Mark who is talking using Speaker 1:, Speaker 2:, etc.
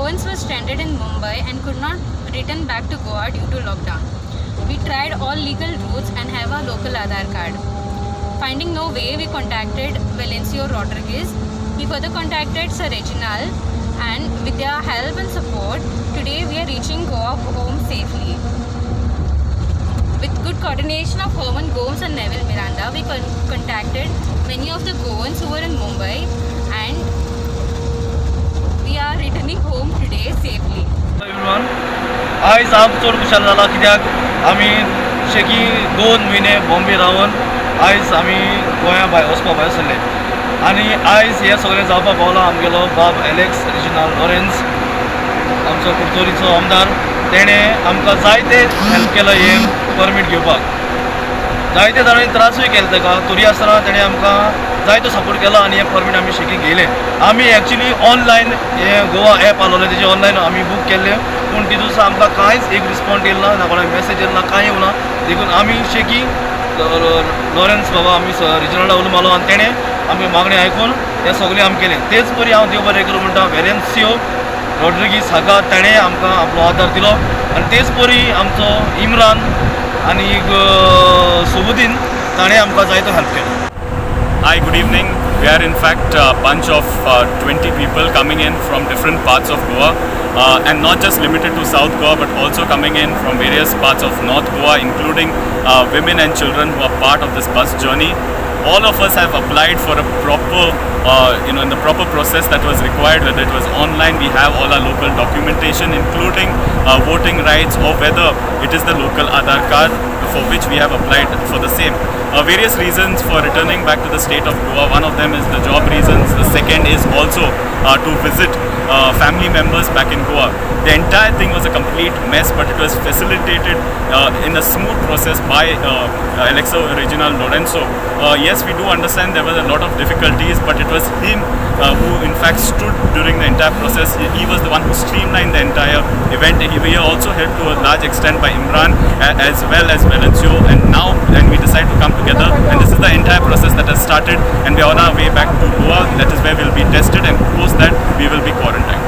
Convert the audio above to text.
Speaker 1: Goans were stranded in Mumbai and could not return back to Goa due to lockdown. We tried all legal routes and have a local Aadhaar card. Finding no way, we contacted Valencio Rodriguez. We further contacted Sir Reginald, and with their help and support, today we are reaching Goa home safely. With good coordination of Herman Gomes and Neville Miranda, we contacted many of the Goans who were in Mumbai, and we are returning home today safely.
Speaker 2: Hello everyone. आयज हांव चड खुशाल जाला कित्याक आमी shaky 2 म्हयने बॉम्बे रावन आयज आमी गोंया भायर वचपा भायर सरले आनी आयज हे सगळें जावपा पावला आमगेलो बाब एलेक्स रिजिनाल लॉरेन्स आमचो कुडचोरीचो आमदार तेणें आमकां जायते हेल्प केलो हे परमीट घेवपाक जायते जाणांनी त्रासूय केले ताका तरी आसतना तेणें आमकां जायतो सपोर्ट केलो आनी हे परमीट आमी शेकी घेयले आमी एक्चुली ऑनलायन हे गोवा एप आसलोलें तेजे ऑनलायन आमी बूक केल्ले पूण तितून आमकां कांयच एक रिस्पॉन्ड येयलो ना कोणाक मॅसेज येयलो ना कांय येवना देखून आमी शेकी लॉरेन्स बाबा आमी रिजनल उलो मारलो आनी तेणें आमगे मागणी आयकून हें सगळें आमी केलें तेच परी हांव देव बरें करूं म्हणटा वेलेन्सियो रॉड्रिगीस हाका तेणें आमकां आपलो आदार दिलो आनी तेच परी आमचो इम्रान आनी सुबुद्दीन ताणें आमकां जायतो help Kelo.
Speaker 3: Hi, good evening. We are in fact a bunch of 20 people coming in from different parts of Goa and not just limited to South Goa but also coming in from various parts of North Goa, including women and children who are part of this bus journey. All of us have applied for a proper, in the proper process that was required, whether it was online, we have all our local documentation including voting rights or whether it is the local Aadhaar card for which we have applied for the same. Various reasons for returning back to the state of Goa. One of them is the job reasons. The second is also to visit family members back in Goa. The entire thing was a complete mess, but it was facilitated in a smooth process by Alexo Reginald Lorenzo. Yes, we do understand there was a lot of difficulties, but it was him who in fact stood during the entire process. He was the one who streamlined the entire event. We are also helped to a large extent by Imran as well as Valencio, and we decided to come together, and this is the entire process that has started, and we are on our way back to Goa. That is where we will be tested, and post that we will be quarantined.